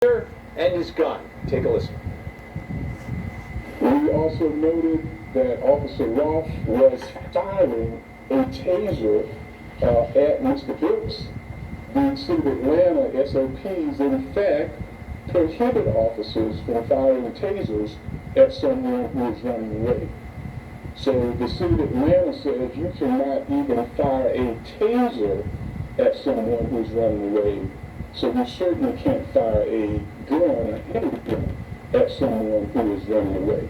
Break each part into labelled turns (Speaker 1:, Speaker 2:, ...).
Speaker 1: And his gun. Take a listen.
Speaker 2: We also noted that Officer Roth was firing a taser at Mr. Brooks. The City of Atlanta SOPs, in fact, prohibit officers from firing tasers at someone who is running away. So the City of Atlanta says you cannot even fire a taser at someone who's running away. So you certainly can't fire a gun, a handgun, at someone who is running away.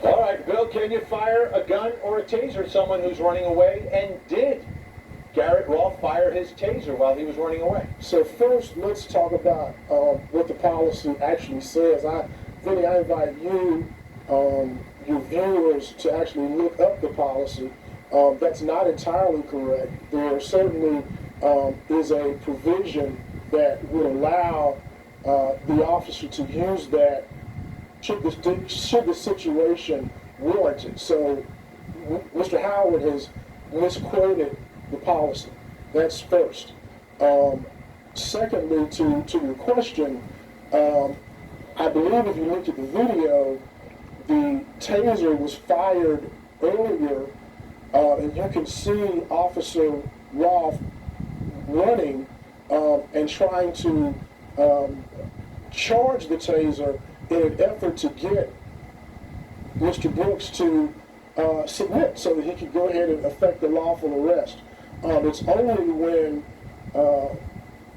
Speaker 1: All right, Bill, can you fire a gun or a taser at someone who's running away? And did Garrett Rolfe fire his taser while he was running away?
Speaker 3: So first, let's talk about what the policy actually says. Vinny, I invite you, your viewers, to actually look up the policy. That's not entirely correct. There certainly is a provision that would allow the officer to use that should the situation warrant it. So Mr. Howard has misquoted the policy. That's first. Secondly, to your question, I believe if you look at the video, the taser was fired earlier, and you can see Officer Rolfe running and trying to charge the taser in an effort to get Mr. Brooks to submit so that he could go ahead and effect the lawful arrest. It's only when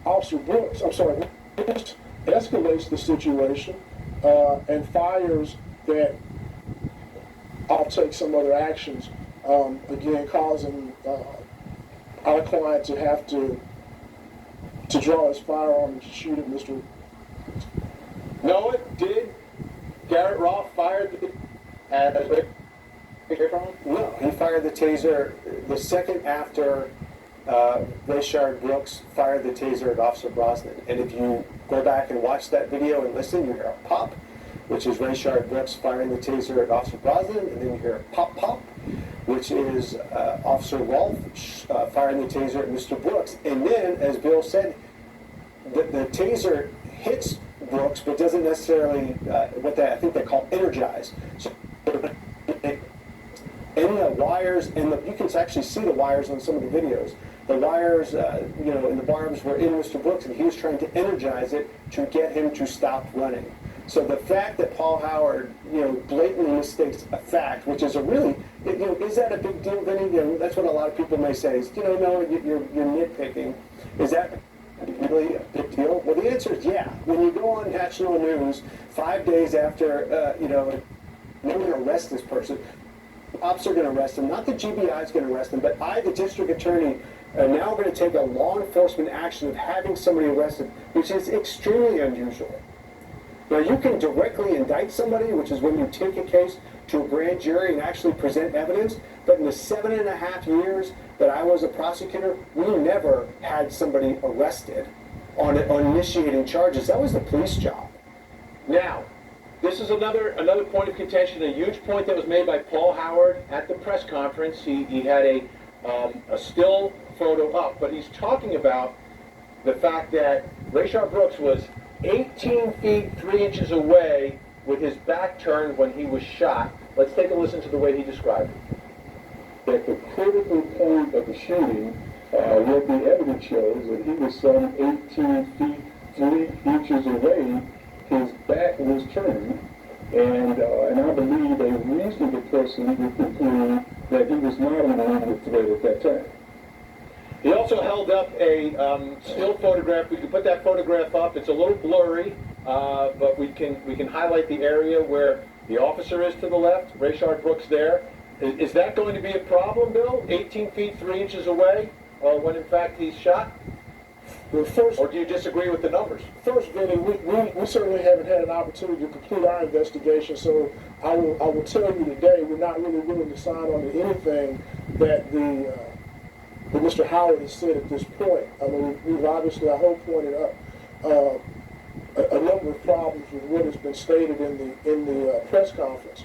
Speaker 3: Officer Brooks escalates the situation and fires that I'll take some other actions, again causing our client to have to draw his firearm and shoot at Mr.
Speaker 1: Noah, did Garrett Rolfe fire the
Speaker 4: No, he fired the taser the second after Rayshard Brooks fired the taser at Officer Brosnan. And if you go back and watch that video and listen, you hear a pop, which is Rayshard Brooks firing the taser at Officer Brosnan, and then you hear a pop pop, which is Officer Rolfe firing the taser at Mr. Brooks. And then, as Bill said, the taser hits Brooks, but doesn't necessarily I think they call energize. So any wires, and you can actually see the wires on some of the videos. The wires, and the barbs were in Mr. Brooks, and he was trying to energize it to get him to stop running. So the fact that Paul Howard, blatantly mistakes a fact, which is a really, is that a big deal, Vinny? That's what a lot of people may say is, no, you're nitpicking. Is that really a big deal? Well, the answer is yeah. When you go on national news 5 days after, they're going to arrest this person, cops are going to arrest him, not the GBI is going to arrest him, but I, the district attorney, are now going to take a law enforcement action of having somebody arrested, which is extremely unusual. Now, you can directly indict somebody, which is when you take a case to a grand jury and actually present evidence, but in the 7.5 years that I was a prosecutor, we never had somebody arrested on initiating charges. That was the police job.
Speaker 1: Now, this is another point of contention, a huge point that was made by Paul Howard at the press conference. He had a still photo up, but he's talking about the fact that Rayshard Brooks was 18 feet 3 inches away with his back turned when he was shot. Let's take a listen to the way he described it.
Speaker 2: At the critical point of the shooting, what the evidence shows that he was some 18 feet 3 inches away. His back was turned, and I believe a reasonable person would conclude that he was not an armed threat at that time.
Speaker 1: He also held up a still photograph. We can put that photograph up. It's a little blurry, but we can highlight the area where the officer is to the left, Rayshard Brooks there. Is that going to be a problem, Bill? 18 feet 3 inches away, when in fact he's shot?
Speaker 3: Well, first,
Speaker 1: or do you disagree with the numbers?
Speaker 3: First, Vinny, we certainly haven't had an opportunity to complete our investigation, so I will tell you today we're not really willing to sign on to anything that that Mr. Howard has said at this point. I mean, we've obviously, I hope, pointed up a number of problems with what has been stated in the press conference.